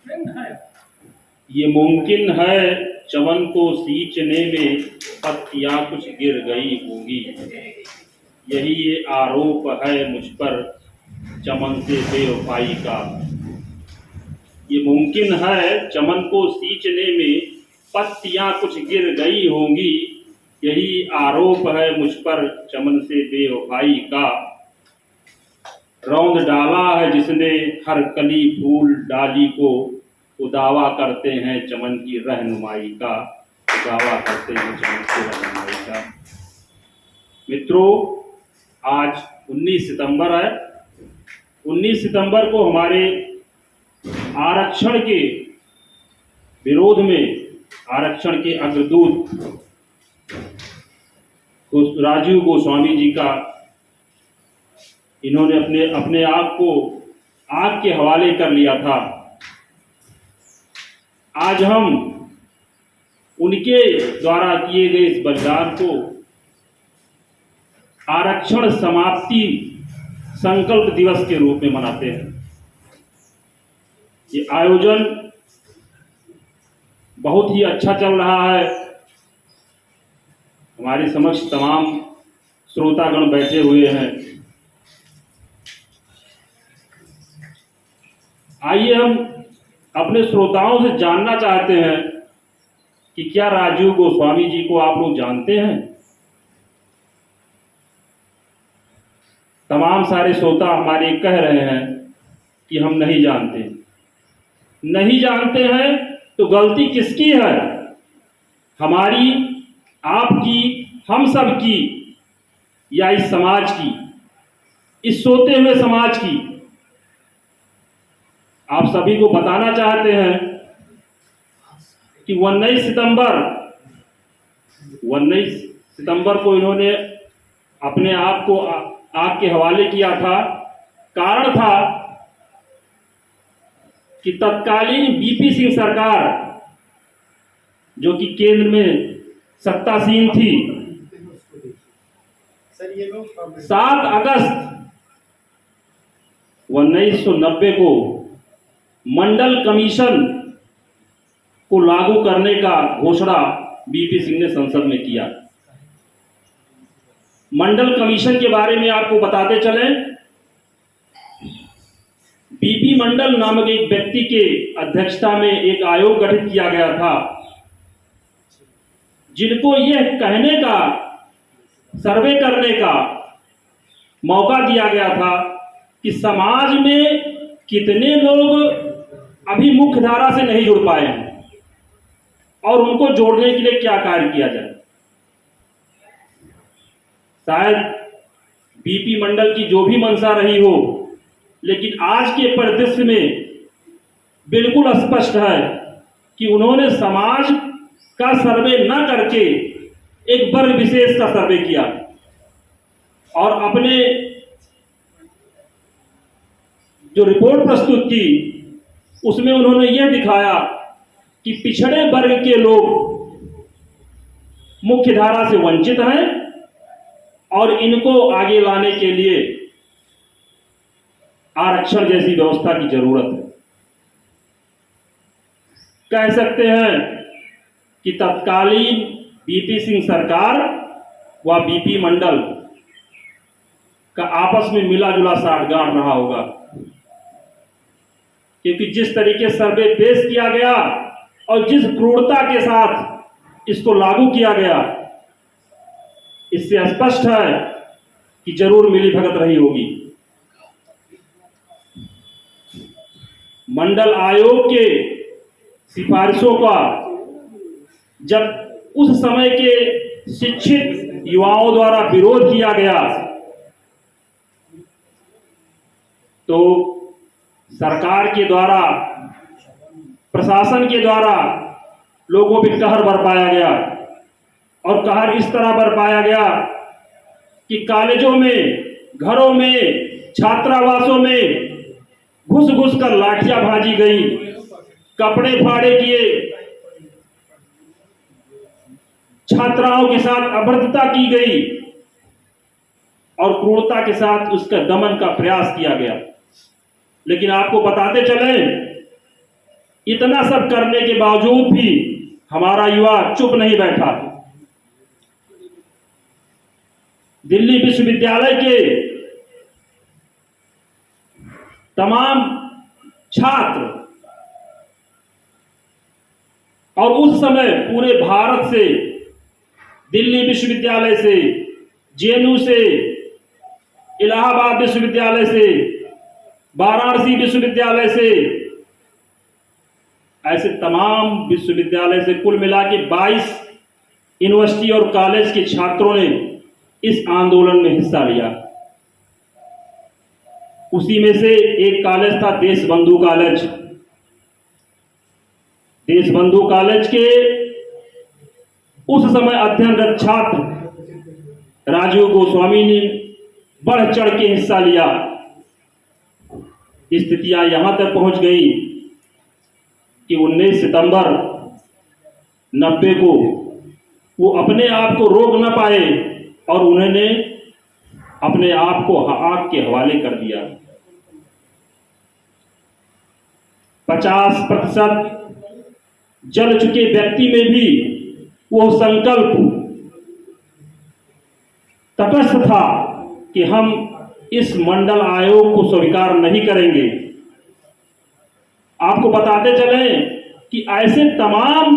ये मुमकिन है चमन को सींचने में पत्तियां कुछ गिर गई होंगी, यही ये आरोप है मुझ पर चमन से बेवफाई का। ये मुमकिन है चमन को सींचने में पत्तियां कुछ गिर गई होंगी, यही आरोप है मुझ पर चमन से बेवफाई का। रौंद डाला है जिसने हर कली फूल डाली को, वो दावा करते हैं चमन की रहनुमाई का, वो दावा करते हैं चमन की रहनुमाई का। मित्रों, आज 19 सितंबर है। 19 सितंबर को हमारे आरक्षण के विरोध में आरक्षण के अग्रदूत राजीव गोस्वामी जी का इन्होंने अपने आप को आग के हवाले कर लिया था। आज हम उनके द्वारा किए गए इस बलिदान को आरक्षण समाप्ति संकल्प दिवस के रूप में मनाते हैं। ये आयोजन बहुत ही अच्छा चल रहा है। हमारे समक्ष तमाम श्रोतागण बैठे हुए हैं। आइए हम अपने श्रोताओं से जानना चाहते हैं कि क्या राजीव गोस्वामी जी को आप लोग जानते हैं? तमाम सारे श्रोता हमारे कह रहे हैं कि हम नहीं जानते। नहीं जानते हैं तो गलती किसकी है? हमारी, आपकी, हम सब की, या इस समाज की, इस सोते हुए समाज की? आप सभी को बताना चाहते हैं कि 19 सितंबर को इन्होंने अपने आप को आग के हवाले किया था। कारण था कि तत्कालीन बीपी सिंह सरकार, जो कि केंद्र में सत्तासीन थी, 7 अगस्त 1990 को मंडल कमीशन को लागू करने का घोषणा बीपी सिंह ने संसद में किया। मंडल कमीशन के बारे में आपको बताते चलें, बीपी मंडल नामक एक व्यक्ति के अध्यक्षता में एक आयोग गठित किया गया था, जिनको यह कहने का, सर्वे करने का मौका दिया गया था कि समाज में कितने लोग अभी मुख्य धारा से नहीं जुड़ पाए हैं और उनको जोड़ने के लिए क्या कार्य किया जाए। शायद बीपी मंडल की जो भी मंशा रही हो, लेकिन आज के परिदृश्य में बिल्कुल स्पष्ट है कि उन्होंने समाज का सर्वे न करके एक वर्ग विशेष का सर्वे किया और अपने जो रिपोर्ट प्रस्तुत की उसमें उन्होंने यह दिखाया कि पिछड़े वर्ग के लोग मुख्य धारा से वंचित हैं और इनको आगे लाने के लिए आरक्षण जैसी व्यवस्था की जरूरत है। कह सकते हैं कि तत्कालीन बीपी सिंह सरकार व बीपी मंडल का आपस में मिला जुला साठगांठ रहा होगा, क्योंकि जिस तरीके सर्वे पेश किया गया और जिस क्रूरता के साथ इसको लागू किया गया, इससे स्पष्ट है कि जरूर मिलीभगत रही होगी। मंडल आयोग के सिफारिशों का जब उस समय के शिक्षित युवाओं द्वारा विरोध किया गया तो सरकार के द्वारा, प्रशासन के द्वारा लोगों पर कहर बरपाया गया और कहर इस तरह बरपाया गया कि कॉलेजों में, घरों में, छात्रावासों में घुस घुस कर लाठियां भाजी गई, कपड़े फाड़े किए, छात्राओं के साथ अभद्रता की गई और क्रूरता के साथ उसका दमन का प्रयास किया गया। लेकिन आपको बताते चलें इतना सब करने के बावजूद भी हमारा युवा चुप नहीं बैठा। दिल्ली विश्वविद्यालय के तमाम छात्र और उस समय पूरे भारत से, दिल्ली विश्वविद्यालय से, जेएनयू से, इलाहाबाद विश्वविद्यालय से, वाराणसी विश्वविद्यालय से, ऐसे तमाम विश्वविद्यालय से कुल मिला के 22 यूनिवर्सिटी और कॉलेज के छात्रों ने इस आंदोलन में हिस्सा लिया। उसी में से एक कॉलेज था देशबंधु कॉलेज। देशबंधु कॉलेज के उस समय अध्ययनरत छात्र राजीव गोस्वामी ने बढ़ चढ़ के हिस्सा लिया। स्थितियां यहां तक पहुंच गई कि 19 सितंबर 90 को वो अपने आप को रोक न पाए और उन्होंने अपने आप को आग के हवाले कर दिया। 50% जल चुके व्यक्ति में भी वो संकल्प तटस्थ था कि हम इस मंडल आयोग को स्वीकार नहीं करेंगे। आपको बताते चलें कि ऐसे तमाम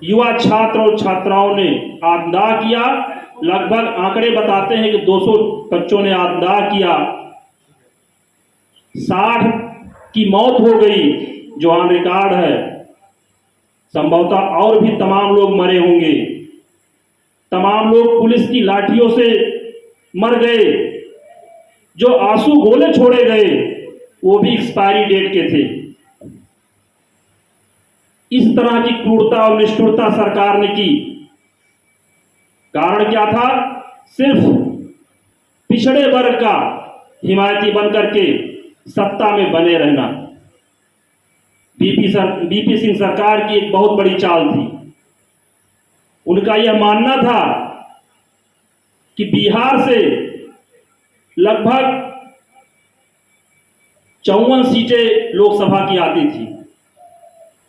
युवा छात्र और छात्राओं ने आत्मदाह किया। लगभग आंकड़े बताते हैं कि 200 बच्चों ने आत्मदाह किया, 60 की मौत हो गई जो ऑन रिकॉर्ड है। संभवतः और भी तमाम लोग मरे होंगे। तमाम लोग पुलिस की लाठियों से मर गए। जो आंसू गोले छोड़े गए वो भी एक्सपायरी डेट के थे। इस तरह की क्रूरता और निष्ठुरता सरकार ने की। कारण क्या था? सिर्फ पिछड़े वर्ग का हिमायती बनकर के सत्ता में बने रहना। बीपी सिंह सरकार की एक बहुत बड़ी चाल थी। उनका यह मानना था कि बिहार से लगभग 54 सीटें लोकसभा की आती थी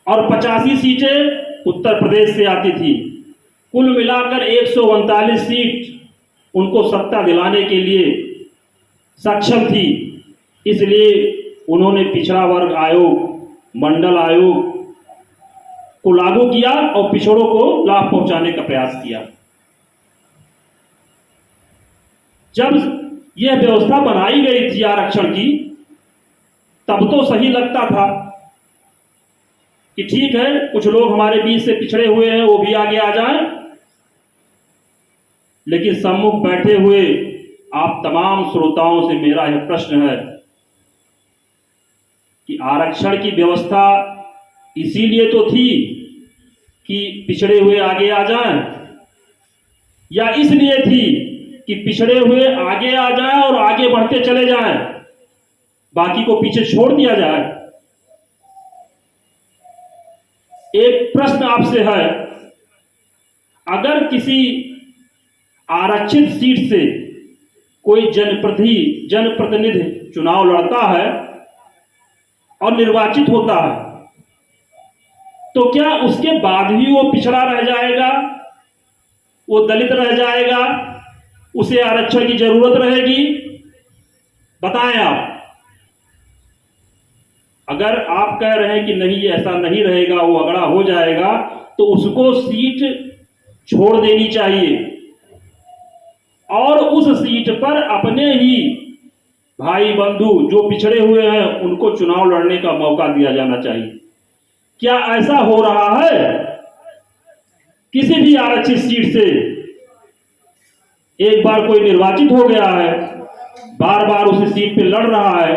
और 85 सीटें उत्तर प्रदेश से आती थी। कुल मिलाकर 139 सीट उनको सत्ता दिलाने के लिए सक्षम थी। इसलिए उन्होंने पिछड़ा वर्ग आयोग, मंडल आयोग को लागू किया और पिछड़ों को लाभ पहुंचाने का प्रयास किया। जब यह व्यवस्था बनाई गई थी आरक्षण की, तब तो सही लगता था कि ठीक है, कुछ लोग हमारे बीच से पिछड़े हुए हैं, वो भी आगे आ जाएं। लेकिन सम्मुख बैठे हुए आप तमाम श्रोताओं से मेरा यह प्रश्न है कि आरक्षण की व्यवस्था इसीलिए तो थी कि पिछड़े हुए आगे आ जाएं, या इसलिए थी कि पिछड़े हुए आगे आ जाएं और आगे बढ़ते चले जाएं, बाकी को पीछे छोड़ दिया जाए? एक प्रश्न आपसे है, अगर किसी आरक्षित सीट से कोई जनप्रतिनिधि चुनाव लड़ता है और निर्वाचित होता है, तो क्या उसके बाद भी वो पिछड़ा रह जाएगा, वो दलित रह जाएगा, उसे आरक्षण की जरूरत रहेगी? बताएं आप। अगर आप कह रहे हैं कि नहीं ऐसा नहीं रहेगा, वो अगड़ा हो जाएगा, तो उसको सीट छोड़ देनी चाहिए और उस सीट पर अपने ही भाई बंधु जो पिछड़े हुए हैं उनको चुनाव लड़ने का मौका दिया जाना चाहिए। क्या ऐसा हो रहा है? किसी भी आरक्षित सीट से एक बार कोई निर्वाचित हो गया है, बार बार उसी सीट पे लड़ रहा है,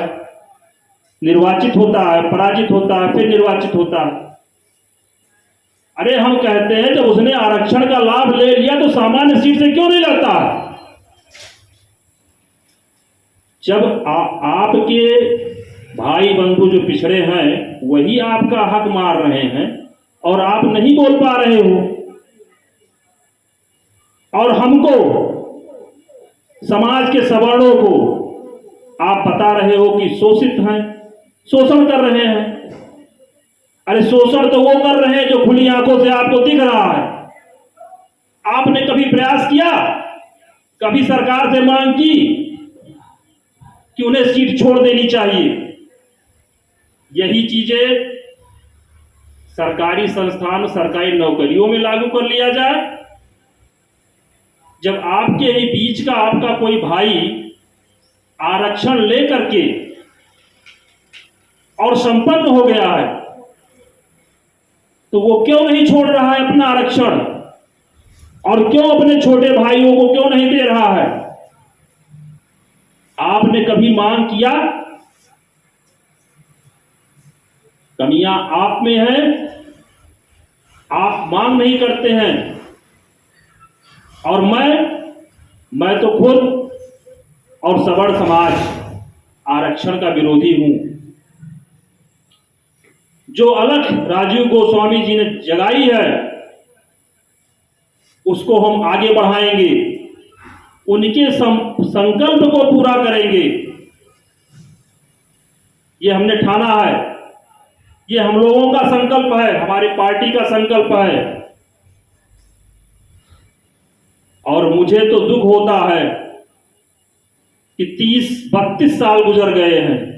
निर्वाचित होता है, पराजित होता है, फिर निर्वाचित होता है। अरे हम कहते हैं जब उसने आरक्षण का लाभ ले लिया तो सामान्य सीट से क्यों नहीं लड़ता? जब आपके भाई बंधु जो पिछड़े हैं वही आपका हक मार रहे हैं और आप नहीं बोल पा रहे हो, और हमको, समाज के सवर्णों को आप बता रहे हो कि शोषित हैं, शोषण कर रहे हैं। अरे शोषण तो वो कर रहे हैं जो खुली आंखों से आपको दिख रहा है। आपने कभी प्रयास किया, कभी सरकार से मांग की कि उन्हें सीट छोड़ देनी चाहिए? यही चीजें सरकारी संस्थान, सरकारी नौकरियों में लागू कर लिया जाए। जब आपके ही बीच का आपका कोई भाई आरक्षण लेकर के और संपन्न हो गया है, तो वो क्यों नहीं छोड़ रहा है अपना आरक्षण, और क्यों अपने छोटे भाइयों को क्यों नहीं दे रहा है? आपने कभी मांग किया? कमियां आप में है, आप मांग नहीं करते हैं। और मैं तो खुद और सवर्ण समाज आरक्षण का विरोधी हूं। जो अलख राजीव गोस्वामी जी ने जगाई है उसको हम आगे बढ़ाएंगे, उनके संकल्प को पूरा करेंगे। ये हमने ठाना है, ये हम लोगों का संकल्प है, हमारी पार्टी का संकल्प है। और मुझे तो दुख होता है कि 30-32 साल गुजर गए हैं।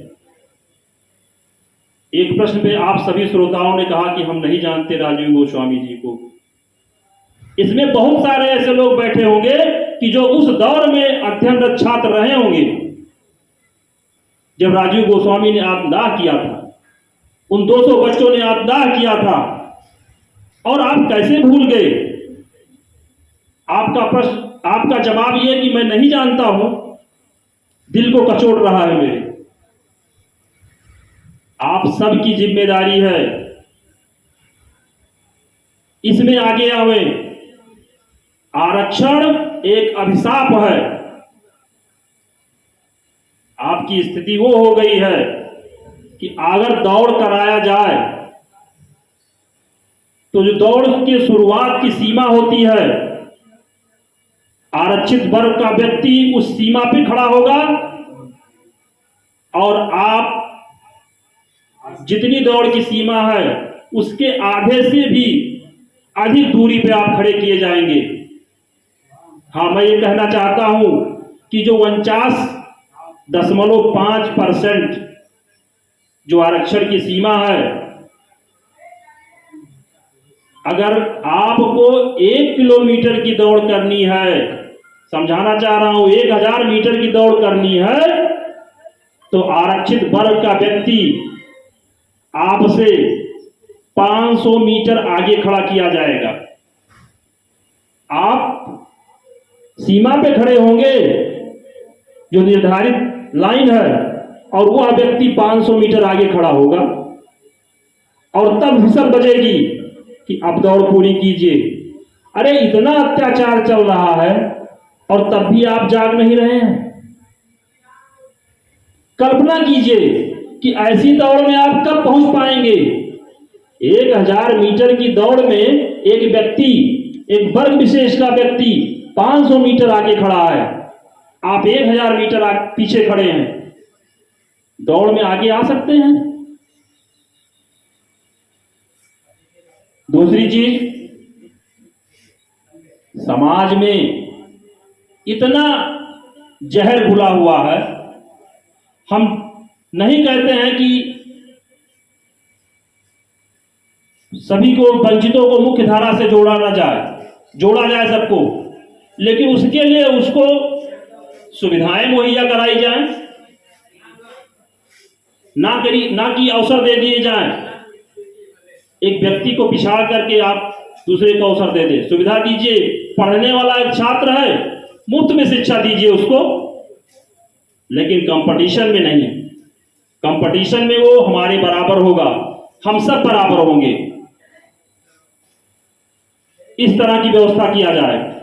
एक प्रश्न पे आप सभी श्रोताओं ने कहा कि हम नहीं जानते राजीव गोस्वामी जी को। इसमें बहुत सारे ऐसे लोग बैठे होंगे कि जो उस दौर में अध्ययनरत छात्र रहे होंगे जब राजीव गोस्वामी ने आत्मदाह किया था, उन 200 बच्चों ने आत्मदाह किया था, और आप कैसे भूल गए? आपका प्रश्न, आपका जवाब यह कि मैं नहीं जानता हूं, दिल को कचोट रहा है मेरे। आप सबकी जिम्मेदारी है, इसमें आगे आवे। आरक्षण एक अभिशाप है। आपकी स्थिति वो हो गई है कि अगर दौड़ कराया जाए तो जो दौड़ की शुरुआत की सीमा होती है, आरक्षित वर्ग का व्यक्ति उस सीमा पे खड़ा होगा, और आप जितनी दौड़ की सीमा है उसके आधे से भी अधिक दूरी पे आप खड़े किए जाएंगे। हाँ, मैं ये कहना चाहता हूं कि जो 49.5% जो आरक्षण की सीमा है, अगर आपको 1 किलोमीटर की दौड़ करनी है, समझाना चाह रहा हूं, 1000 मीटर की दौड़ करनी है, तो आरक्षित वर्ग का व्यक्ति आपसे 500 मीटर आगे खड़ा किया जाएगा। आप सीमा पे खड़े होंगे जो निर्धारित लाइन है, और वह व्यक्ति 500 मीटर आगे खड़ा होगा, और तब विसल बजेगी कि अब दौड़ पूरी कीजिए। अरे इतना अत्याचार चल रहा है और तब भी आप जाग नहीं रहे हैं। कल्पना कीजिए कि ऐसी दौड़ में आप कब पहुंच पाएंगे। 1000 मीटर की दौड़ में एक व्यक्ति, एक वर्ग विशेष का व्यक्ति 500 मीटर आगे खड़ा है, आप 1000 मीटर पीछे खड़े हैं, दौड़ में आगे आ सकते हैं? दूसरी चीज, समाज में इतना जहर घुला हुआ है। हम नहीं कहते हैं कि सभी को, वंचितों को मुख्य धारा से जोड़ा जाए सबको, लेकिन उसके लिए उसको सुविधाएं मुहैया कराई जाएं, ना कि अवसर दे दिए जाएं। एक व्यक्ति को पिछाड़ करके आप दूसरे को अवसर दे दें, सुविधा दीजिए। पढ़ने वाला एक छात्र है, मुफ्त में शिक्षा दीजिए उसको, लेकिन कंपटीशन में नहीं। कंपटीशन में वो हमारे बराबर होगा, हम सब बराबर होंगे। इस तरह की व्यवस्था किया जाए।